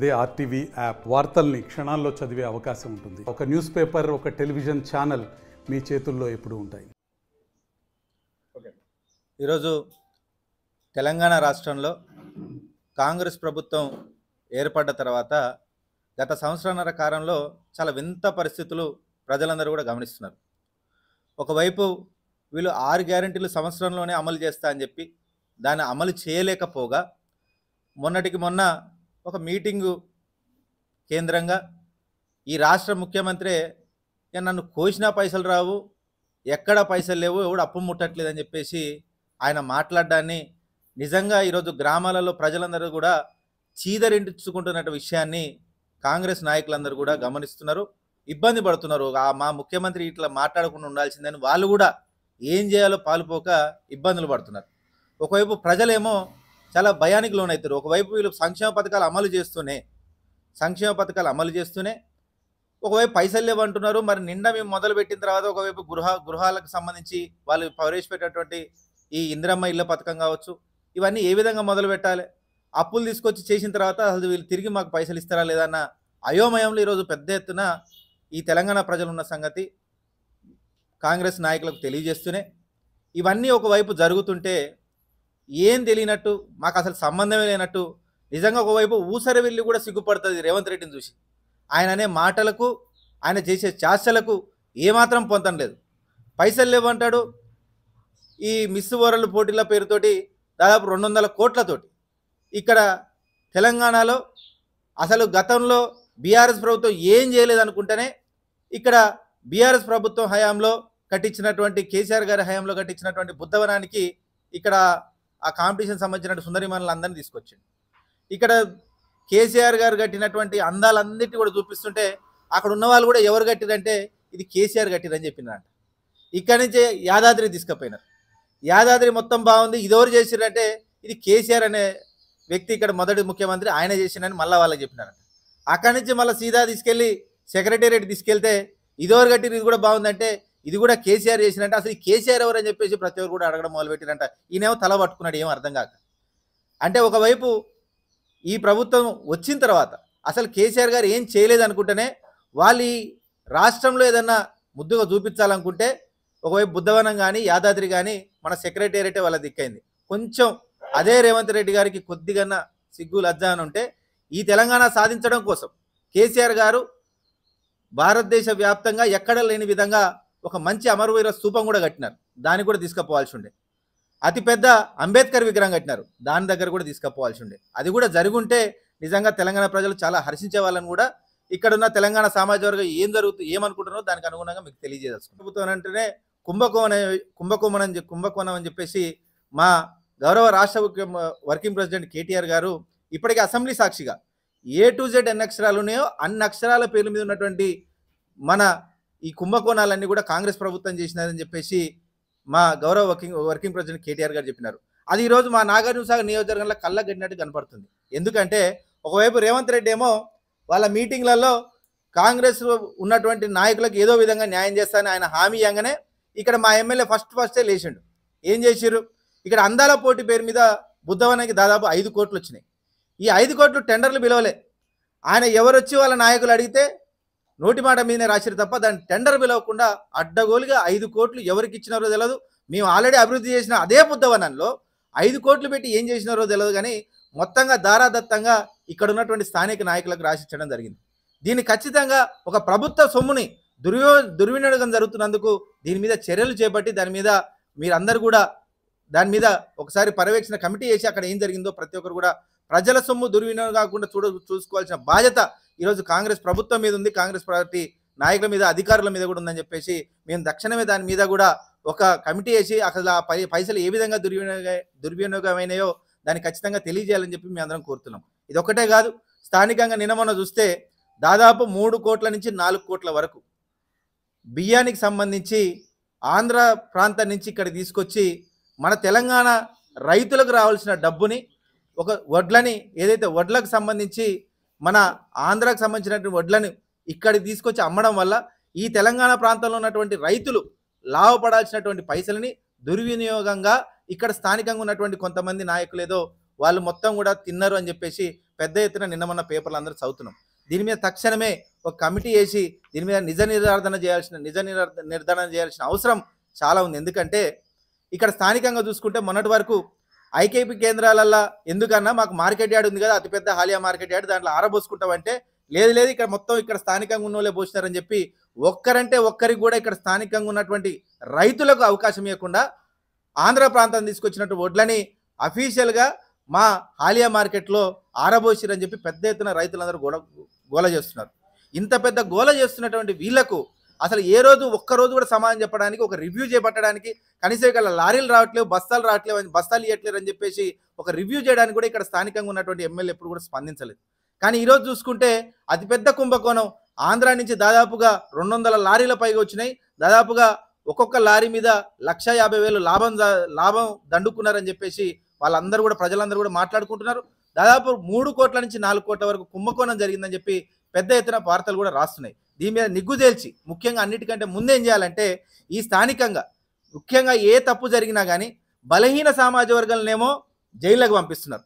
అదే RTV app వార్తల్ని క్షణాల్లో చదివే అవకాశం ఉంటుంది. ఒక న్యూస్ పేపర్, ఒక టెలివిజన్ ఛానల్ మీ చేతుల్లో ఎప్పుడూ ఉంటాయి. ఈరోజు తెలంగాణ రాష్ట్రంలో కాంగ్రెస్ ప్రభుత్వం ఏర్పడ్డ తర్వాత గత సంవత్సరాన్నర కాలంలో చాలా వింత పరిస్థితులు ప్రజలందరూ కూడా గమనిస్తున్నారు. ఒకవైపు వీళ్ళు 6 గ్యారెంటీలు సంవత్సరంలోనే అమలు చేస్తా అని చెప్పి దాన్ని అమలు చేయలేకపోగా మొన్నటికి మొన్న ఒక మీటింగు కేంద్రంగా ఈ రాష్ట్ర ముఖ్యమంత్రి నన్ను కోసినా పైసలు రావు, ఎక్కడ పైసలు లేవు, ఎవడు అప్పు ముట్టట్లేదని చెప్పేసి ఆయన మాట్లాడడాన్ని నిజంగా ఈరోజు గ్రామాలలో ప్రజలందరూ కూడా చీదరించుకుంటున్న విషయాన్ని కాంగ్రెస్ నాయకులందరూ కూడా గమనిస్తున్నారు, ఇబ్బంది పడుతున్నారు. మా ముఖ్యమంత్రి ఇట్లా మాట్లాడకుండా ఉండాల్సిందని వాళ్ళు కూడా ఏం చేయాలో పాలుపోక ఇబ్బందులు పడుతున్నారు. ఒకవైపు ప్రజలేమో చాలా భయానికి లోనవుతారు. ఒకవైపు వీళ్ళు సంక్షేమ పథకాలు అమలు చేస్తూనే ఒకవైపు పైసలు లేవంటున్నారు. మరి నిండా మేము మొదలుపెట్టిన తర్వాత ఒకవైపు గృహాలకు సంబంధించి వాళ్ళు ప్రవేశపెట్టినటువంటి ఈ ఇందిరమ్మ ఇళ్ళ పథకం కావచ్చు, ఇవన్నీ ఏ విధంగా మొదలు పెట్టాలి, అప్పులు తీసుకొచ్చి చేసిన తర్వాత అసలు వీళ్ళు తిరిగి మాకు పైసలు ఇస్తారా లేదన్న అయోమయంలో ఈరోజు పెద్ద ఎత్తున ఈ తెలంగాణ ప్రజలు ఉన్న సంగతి కాంగ్రెస్ నాయకులకు తెలియజేస్తూనే ఇవన్నీ ఒకవైపు జరుగుతుంటే ఏం తెలియనట్టు, మాకు అసలు సంబంధమే లేనట్టు నిజంగా ఒకవైపు ఊసరి వెళ్ళి కూడా సిగ్గుపడుతుంది రేవంత్ రెడ్డిని చూసి. ఆయన అనే మాటలకు, ఆయన చేసే చాష్టలకు ఏమాత్రం పొందడం లేదు. పైసలు లేవంటాడు. ఈ మిస్ వరల్డ్ పోటీల పేరుతోటి దాదాపు 200 కోట్లతోటి ఇక్కడ తెలంగాణలో అసలు గతంలో బీఆర్ఎస్ ప్రభుత్వం ఏం చేయలేదనుకుంటేనే ఇక్కడ బీఆర్ఎస్ ప్రభుత్వం హయాంలో కట్టించినటువంటి కేసీఆర్ గారి హయాంలో కట్టించినటువంటి బుద్ధవనానికి ఇక్కడ ఆ కాంపిటీషన్ సంబంధించిన సుందరిమణులు అందరినీ తీసుకొచ్చింది. ఇక్కడ కేసీఆర్ గారు కట్టినటువంటి అందాలన్నిటి కూడా చూపిస్తుంటే అక్కడ ఉన్న వాళ్ళు కూడా ఎవరు కట్టిరంటే ఇది కేసీఆర్ కట్టిరని చెప్పినారంట. ఇక్కడి నుంచే యాదాద్రి తీసుకుపోయినారు. యాదాద్రి మొత్తం బాగుంది, ఇదెవరు చేసిరంటే ఇది కేసీఆర్ అనే వ్యక్తి ఇక్కడ మొదటి ముఖ్యమంత్రి, ఆయన చేసిరని మళ్ళీ వాళ్ళకి చెప్పినారంట. అక్కడి నుంచి మళ్ళీ సీదా తీసుకెళ్ళి సెక్రటేరియట్ తీసుకెళ్తే ఇదెవరు కట్టిరు, ఇది కూడా బాగుందంటే ఇది కూడా కేసీఆర్ చేసినంటే అసలు ఈ కేసీఆర్ ఎవరు అని చెప్పేసి ప్రతి ఒక్కరు కూడా అడగడం మొదలుపెట్టిరంట. ఈయనేమో తల పట్టుకున్నాడు, ఏం అర్థం కాక. అంటే ఒకవైపు ఈ ప్రభుత్వం వచ్చిన తర్వాత అసలు కేసీఆర్ గారు ఏం చేయలేదు అనుకుంటేనే వాళ్ళు ఈ రాష్ట్రంలో ఏదన్నా ముద్దుగా చూపించాలనుకుంటే ఒకవైపు బుద్ధవనం కానీ యాదాద్రి కానీ మన సెక్రటేరియటే వాళ్ళ దిక్కైంది. కొంచెం అదే రేవంత్ రెడ్డి గారికి కొద్దిగా సిగ్గు లజ్జ అని ఉంటే ఈ తెలంగాణ సాధించడం కోసం కేసీఆర్ గారు భారతదేశ వ్యాప్తంగా ఎక్కడ లేని విధంగా ఒక మంచి అమరవీర స్తూపం కూడా కట్టినారు, దాన్ని కూడా తీసుకుపోవాల్సి ఉండే. అతిపెద్ద అంబేద్కర్ విగ్రహం కట్టినారు, దాని దగ్గర కూడా తీసుకుపోవాల్సి ఉండే. అది కూడా జరుగుంటే నిజంగా తెలంగాణ ప్రజలు చాలా హర్షించే వాళ్ళని కూడా ఇక్కడున్న తెలంగాణ సామాజిక వర్గం ఏమనుకుంటున్నారో దానికి అనుగుణంగా మీకు తెలియజేసుకుంటాం. ప్రభుత్వం అంటేనే కుంభకోణం అని చెప్పేసి మా గౌరవ రాష్ట్ర వర్కింగ్ ప్రెసిడెంట్ కేటీఆర్ గారు ఇప్పటికీ అసెంబ్లీ సాక్షిగా A to Z ఎన్ని అక్షరాలు ఉన్నాయో అన్ని అక్షరాల పేర్ల మీద ఉన్నటువంటి మన ఈ కుంభకోణాలన్నీ కూడా కాంగ్రెస్ ప్రభుత్వం చేసినదని చెప్పేసి మా గౌరవ వర్కింగ్ ప్రెసిడెంట్ కేటీఆర్ గారు చెప్పినారు. అది ఈరోజు మా నాగార్జునసాగర్ నియోజకవర్గంలో కళ్ళగట్టినట్టు కనపడుతుంది. ఎందుకంటే ఒకవైపు రేవంత్ రెడ్డి ఏమో వాళ్ళ మీటింగ్లలో కాంగ్రెస్ ఉన్నటువంటి నాయకులకు ఏదో విధంగా న్యాయం చేస్తానని ఆయన హామీ ఇవ్వగానే ఇక్కడ మా ఎమ్మెల్యే ఫస్టే లేచిండు. ఏం చేసిర్రు, ఇక్కడ అందాల పోటీ పేరు మీద బుద్ధవనానికి దాదాపు 5 కోట్లు వచ్చినాయి. ఈ 5 కోట్లు టెండర్లు పిలవలే. ఆయన ఎవరొచ్చి వాళ్ళ నాయకులు అడిగితే నోటి మాట మీదనే రాసిరు తప్ప దాన్ని టెండర్ పిలవకుండా అడ్డగోలుగా 5 కోట్లు ఎవరికి ఇచ్చినారో తెలియదు. మేము ఆల్రెడీ అభివృద్ధి చేసిన అదే బుద్ధవనంలో 5 కోట్లు పెట్టి ఏం చేసినారో తెలియదు. కానీ మొత్తంగా దారాదత్తంగా ఇక్కడ ఉన్నటువంటి స్థానిక నాయకులకు రాసిచ్చడం జరిగింది. దీన్ని ఖచ్చితంగా ఒక ప్రభుత్వ సొమ్ముని దుర్వినియోగం జరుగుతున్నందుకు దీని మీద చర్యలు చేపట్టి దాని మీద మీరందరూ కూడా దాని మీద ఒకసారి పర్యవేక్షణ కమిటీ చేసి అక్కడ ఏం జరిగిందో ప్రతి ఒక్కరు కూడా ప్రజల సొమ్ము దుర్వినియోగం కాకుండా చూసుకోవాల్సిన బాధ్యత ఈరోజు కాంగ్రెస్ ప్రభుత్వం మీద ఉంది, కాంగ్రెస్ పార్టీ నాయకుల మీద అధికారుల మీద కూడా ఉందని చెప్పేసి మేము తక్షణమే దాని మీద కూడా ఒక కమిటీ వేసి అసలు ఆ పైసలు ఏ విధంగా దుర్వినియోగమైనాయో దాన్ని ఖచ్చితంగా తెలియజేయాలని చెప్పి మేము అందరం కోరుతున్నాం. ఇది ఒక్కటే కాదు, స్థానికంగా నిన్న మొన్న చూస్తే దాదాపు 3 కోట్ల నుంచి 4 కోట్ల వరకు బియ్యానికి సంబంధించి ఆంధ్ర ప్రాంతం నుంచి ఇక్కడ తీసుకొచ్చి మన తెలంగాణ రైతులకు రావాల్సిన డబ్బుని ఒక వడ్లని ఏదైతే వడ్లకు సంబంధించి మన ఆంధ్రాకు సంబంధించినటువంటి వడ్లని ఇక్కడికి తీసుకొచ్చి అమ్మడం వల్ల ఈ తెలంగాణ ప్రాంతంలో ఉన్నటువంటి రైతులు లాభపడాల్సినటువంటి పైసలని దుర్వినియోగంగా ఇక్కడ స్థానికంగా ఉన్నటువంటి కొంతమంది నాయకులు ఏదో వాళ్ళు మొత్తం కూడా తిన్నారు అని చెప్పేసి పెద్ద ఎత్తున నిన్న మొన్న పేపర్లు అందరూ చదువుతున్నాం. దీని మీద తక్షణమే ఒక కమిటీ వేసి దీని మీద నిజ నిర్ధారణ చేయాల్సిన అవసరం చాలా ఉంది. ఎందుకంటే ఇక్కడ స్థానికంగా చూసుకుంటే మొన్నటి వరకు ఐకేపీ కేంద్రాలల్లో ఎందుకన్నా మాకు మార్కెట్ యార్డ్ ఉంది కదా, అతిపెద్ద హాలియా మార్కెట్ యార్డ్, దాంట్లో ఆరబోసుకుంటామంటే లేదు ఇక్కడ మొత్తం ఇక్కడ స్థానికంగా ఉన్నోళ్ళే పోసినారని చెప్పి ఒక్కరంటే ఒక్కరికి కూడా ఇక్కడ స్థానికంగా ఉన్నటువంటి రైతులకు అవకాశం ఇవ్వకుండా ఆంధ్ర ప్రాంతం తీసుకొచ్చినట్టు వడ్లని అఫీషియల్గా మా హాలియా మార్కెట్లో ఆరబోసిరని చెప్పి పెద్ద ఎత్తున రైతులందరూ గోల చేస్తున్నారు. ఇంత పెద్ద గోల చేస్తున్నటువంటి వీళ్లకు అసలు ఏ రోజు ఒక్కరోజు కూడా సమాధానం చెప్పడానికి, ఒక రివ్యూ చేపట్టడానికి, కనీసం ఇక్కడ లారీలు రావట్లేవు, బస్తాలు రావట్లేవు, బస్తాలు ఇవ్వట్లేరు అని చెప్పేసి ఒక రివ్యూ చేయడానికి కూడా ఇక్కడ స్థానికంగా ఉన్నటువంటి ఎమ్మెల్యే ఎప్పుడు కూడా స్పందించలేదు. కానీ ఈరోజు చూసుకుంటే అతిపెద్ద కుంభకోణం ఆంధ్ర నుంచి దాదాపుగా 200 లారీల పైగా వచ్చినాయి. దాదాపుగా ఒక్కొక్క లారీ మీద 1,50,000 లాభం దండుకున్నారని చెప్పేసి వాళ్ళందరూ కూడా ప్రజలందరూ కూడా మాట్లాడుకుంటున్నారు. దాదాపు 3 కోట్ల నుంచి 4 కోట్ల వరకు కుంభకోణం జరిగిందని చెప్పి పెద్ద ఎత్తున వార్తలు కూడా రాస్తున్నాయి. దీని మీద నిగ్గు తేల్చి ముఖ్యంగా అన్నిటికంటే ముందేం చేయాలంటే ఈ స్థానికంగా ముఖ్యంగా ఏ తప్పు జరిగినా కానీ బలహీన సామాజిక వర్గాలనేమో జైళ్ళకు పంపిస్తున్నారు.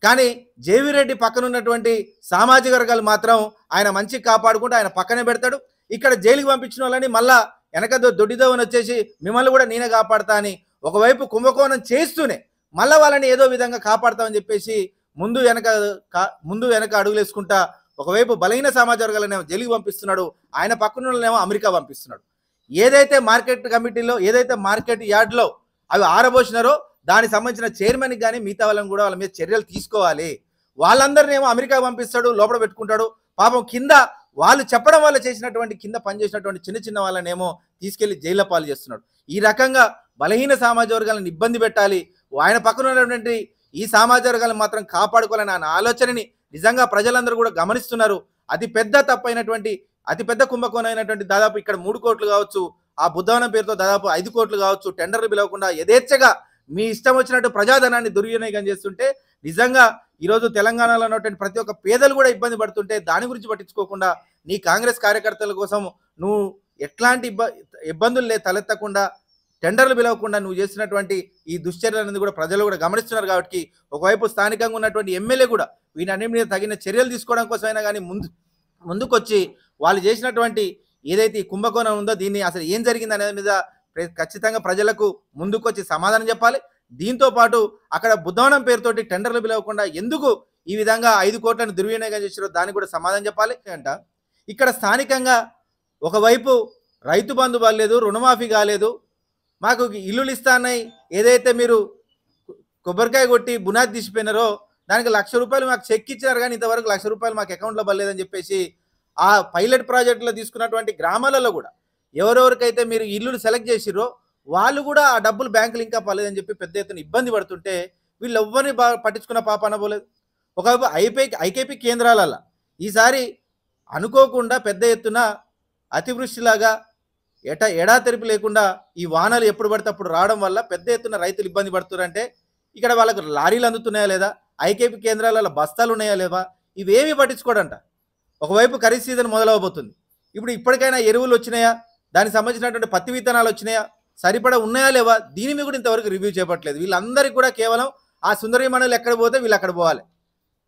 కానీ జేవిరెడ్డి పక్కన ఉన్నటువంటి సామాజిక వర్గాలు మాత్రం ఆయన మంచి కాపాడుకుంటూ ఆయన పక్కనే పెడతాడు. ఇక్కడ జైలుకి పంపించిన వాళ్ళని మళ్ళా వెనక దొడ్డిదోవని వచ్చేసి మిమ్మల్ని కూడా నేనే కాపాడుతా అని ఒకవైపు కుంభకోణం చేస్తూనే మళ్ళీ వాళ్ళని ఏదో విధంగా కాపాడుతామని చెప్పేసి ముందు వెనక అడుగులేసుకుంటా ఒకవైపు బలహీన సమాజ వర్గాలనేమో జైలుకి పంపిస్తున్నాడు, ఆయన పక్కన వాళ్ళనేమో అమెరికా పంపిస్తున్నాడు. ఏదైతే మార్కెట్ కమిటీలో ఏదైతే మార్కెట్ యార్డ్లో అవి ఆరబోసినారో దానికి సంబంధించిన చైర్మన్కి కానీ మిగతా వాళ్ళని కూడా వాళ్ళ మీద చర్యలు తీసుకోవాలి. వాళ్ళందరినేమో అమెరికా పంపిస్తాడు, లోపల పెట్టుకుంటాడు. పాపం కింద వాళ్ళు చెప్పడం వల్ల చేసినటువంటి కింద పనిచేసినటువంటి చిన్న చిన్న వాళ్ళనేమో తీసుకెళ్లి జైల్లో పాలు చేస్తున్నాడు. ఈ రకంగా బలహీన సమాజ వర్గాలను ఇబ్బంది పెట్టాలి, ఆయన పక్కన ఉన్నటువంటి ఈ సమాజ వర్గాలను మాత్రం కాపాడుకోవాలని ఆయన ఆలోచనని నిజంగా ప్రజలందరూ కూడా గమనిస్తున్నారు. అతి పెద్ద తప్పైనటువంటి అతిపెద్ద కుంభకోణం అయినటువంటి దాదాపు ఇక్కడ 3 కోట్లు కావచ్చు, ఆ బుద్ధవనం పేరుతో దాదాపు 5 కోట్లు కావచ్చు, టెండర్లు పిలవకుండా యథేచ్ఛగా మీ ఇష్టం వచ్చినట్టు ప్రజాధనాన్ని దుర్వినియోగం చేస్తుంటే నిజంగా ఈరోజు తెలంగాణలో ఉన్నటువంటి ప్రతి ఒక్క పేదలు కూడా ఇబ్బంది పడుతుంటే దాని గురించి పట్టించుకోకుండా నీ కాంగ్రెస్ కార్యకర్తల కోసం నువ్వు ఎట్లాంటి ఇబ్బందులు తలెత్తకుండా టెండర్లు పిలవకుండా నువ్వు చేసినటువంటి ఈ దుశ్చర్యలనేది కూడా ప్రజలు కూడా గమనిస్తున్నారు. కాబట్టి ఒకవైపు స్థానికంగా ఉన్నటువంటి ఎమ్మెల్యే కూడా వీటన్నిటి మీద తగిన చర్యలు తీసుకోవడం కోసమైనా కానీ ముందుకొచ్చి వాళ్ళు చేసినటువంటి ఏదైతే ఈ కుంభకోణం ఉందో దీన్ని అసలు ఏం జరిగింది అనేది మీద ఖచ్చితంగా ప్రజలకు ముందుకొచ్చి సమాధానం చెప్పాలి. దీంతో పాటు అక్కడ బుద్ధవనం పేరుతోటి టెండర్లు పిలవకుండా ఎందుకు ఈ విధంగా 5 కోట్లను దుర్వినియోగం చేసారో దానికి కూడా సమాధానం చెప్పాలి. అంట ఇక్కడ స్థానికంగా ఒకవైపు రైతు బంధు పడలేదు, రుణమాఫీ కాలేదు, మాకు ఇల్లులు ఇస్తాన్నాయి, ఏదైతే మీరు కొబ్బరికాయ కొట్టి బునాది తీసిపోయినారో దానికి ₹1,00,000 మాకు చెక్ ఇచ్చినారు కానీ ఇంతవరకు ₹1,00,000 మాకు అకౌంట్లో పడలేదని చెప్పేసి ఆ పైలట్ ప్రాజెక్టులో తీసుకున్నటువంటి గ్రామాలలో కూడా ఎవరెవరికైతే మీరు ఇల్లులు సెలెక్ట్ చేసిరో వాళ్ళు కూడా ఆ డబ్బులు బ్యాంకులు ఇంకా పడలేదని చెప్పి పెద్ద ఎత్తున ఇబ్బంది పడుతుంటే వీళ్ళు ఎవరిని పట్టించుకున్న పాపాన పోలేదు. ఒకవైపు ఐకేపీ కేంద్రాలలో ఈసారి అనుకోకుండా పెద్ద ఎత్తున అతివృష్టిలాగా ఎడాతెరిపి లేకుండా ఈ వానలు ఎప్పుడు పడితే అప్పుడు రావడం వల్ల పెద్ద ఎత్తున రైతులు ఇబ్బంది పడుతున్నారంటే ఇక్కడ వాళ్ళకు లారీలు అందుతున్నాయా లేదా, ఐకేపీ కేంద్రాలలో బస్తాలు ఉన్నాయా లేవా, ఇవేమీ పట్టించుకోడంట. ఒకవైపు ఖరీఫ్ సీజన్ మొదలవబోతుంది. ఇప్పటికైనా ఎరువులు వచ్చినాయా, దానికి సంబంధించినటువంటి పత్తి విత్తనాలు వచ్చినాయా, సరిపడా ఉన్నాయా లేవా, దీని మీద కూడా ఇంతవరకు రివ్యూ చేయట్లేదు. వీళ్ళందరికీ కూడా కేవలం ఆ సుందరీ మనులు ఎక్కడ పోతే వీళ్ళు అక్కడ పోవాలి.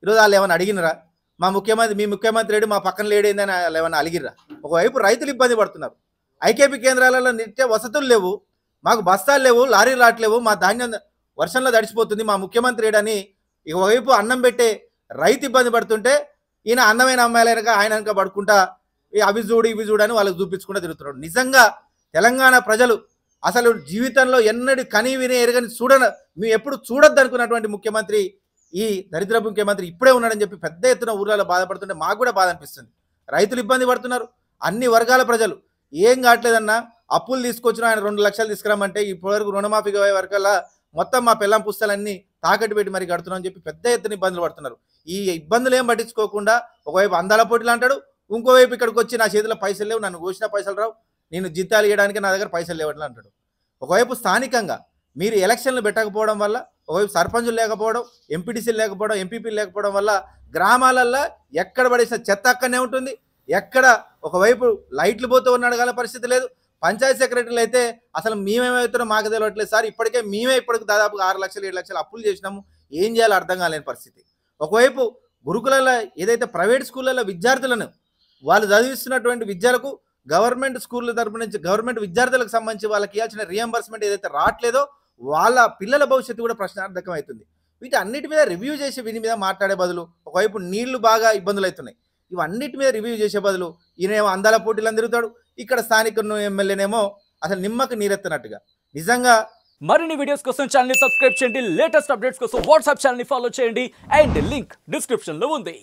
ఈరోజు వాళ్ళు ఏమైనా అడిగినరా, మీ ముఖ్యమంత్రి లేడు, మా పక్కన లేడేందని వాళ్ళు ఏమైనా అడిగినరా? ఒకవైపు రైతులు ఇబ్బంది పడుతున్నారు, ఐకేపీ కేంద్రాలలో నిత్య వసతులు లేవు, మాకు బస్తాలు లేవు, లారీలు రావట్లేవు, మా ధాన్యం వర్షంలో తడిచిపోతుంది, మా ముఖ్యమంత్రి లేడని ఒకవైపు అన్నం పెట్టే రైతు ఇబ్బంది పడుతుంటే ఈయన అందమైన అమ్మాయిలైనక ఆయన వెనక పడుకుంటా అవి చూడు ఇవి చూడని వాళ్ళకి చూపించుకుంటూ తిరుగుతున్నాడు. నిజంగా తెలంగాణ ప్రజలు అసలు జీవితంలో ఎన్నడూ కని విని ఎరగని మేము ఎప్పుడు చూడొద్దు అనుకున్నటువంటి ముఖ్యమంత్రి, ఈ దరిద్ర ముఖ్యమంత్రి ఇప్పుడే ఉన్నాడని చెప్పి పెద్ద ఎత్తున ఊర్లలో బాధపడుతుంటే మాకు కూడా బాధ అనిపిస్తుంది. రైతులు ఇబ్బంది పడుతున్నారు, అన్ని వర్గాల ప్రజలు ఏం కావట్లేదన్నా, అప్పులు తీసుకొచ్చిన ఆయన 2 లక్షలు తీసుకురామంటే ఇప్పటివరకు రుణమాఫీ వరకల్లా మొత్తం మా పిల్లం పుస్తకాలన్నీ తాకట్టు పెట్టి మరి కడుతున్నాం అని చెప్పి పెద్ద ఎత్తున ఇబ్బందులు పడుతున్నారు. ఈ ఇబ్బందులు ఏం పట్టించుకోకుండా ఒకవైపు అందాల పోటీలు అంటాడు, ఇంకోవైపు ఇక్కడికి వచ్చి నా చేతిలో పైసలు లేవు, నన్ను కోసిన పైసలు రావు, నేను జీతాలు ఇవ్వడానికి నా దగ్గర పైసలు లేవట్లే అంటాడు. ఒకవైపు స్థానికంగా మీరు ఎలక్షన్లు పెట్టకపోవడం వల్ల, ఒకవైపు సర్పంచులు లేకపోవడం, ఎంపీటీసీలు లేకపోవడం, ఎంపీపీలు లేకపోవడం వల్ల గ్రామాలల్లో ఎక్కడ పడేసిన చెత్త అక్కడనే ఉంటుంది. ఎక్కడ ఒకవైపు లైట్లు పోతూ ఉన్నాడు కానీ పరిస్థితి లేదు. పంచాయతీ సెక్రటరీలు అయితే అసలు మేమేమవుతున్నాం మాకు తెలియట్లేదు సార్, ఇప్పటికే మేమే దాదాపు 6 లక్షలు 7 లక్షలు అప్పులు చేసినాము, ఏం చేయాలో అర్థం కాలేని పరిస్థితి. ఒకవైపు గురుకులాల ఏదైతే ప్రైవేట్ స్కూళ్ళలో విద్యార్థులను వాళ్ళు చదివిస్తున్నటువంటి విద్యలకు గవర్నమెంట్ స్కూళ్ళ తరపు నుంచి గవర్నమెంట్ విద్యార్థులకు సంబంధించి వాళ్ళకి ఇవ్వాల్సిన రియంబర్స్మెంట్ ఏదైతే రావట్లేదో వాళ్ళ పిల్లల భవిష్యత్తు కూడా ప్రశ్నార్థకం అవుతుంది. వీటి అన్నిటి మీద రివ్యూ చేసి వీని మీద మాట్లాడే బదులు ఒకవైపు నీళ్లు బాగా ఇబ్బందులు అవుతున్నాయి, ఇవన్నిటి మీద రివ్యూ చేసే బదులు ఈయనేమో అందాల పోటీలను తిరుగుతాడు, ఇక్కడ స్థానిక ఎమ్మెల్యేనేమో అసలు నిమ్మకు నీరెత్తనట్టుగా. నిజంగా మరిన్ని వీడియోస్ కోసం ఛానల్ ని సబ్స్క్రైబ్ చేయండి, లేటెస్ట్ అప్డేట్స్ కోసం వాట్సాప్ ఛానల్ ని ఫాలో చేయండి అండ్ లింక్ డిస్క్రిప్షన్ లో ఉంది.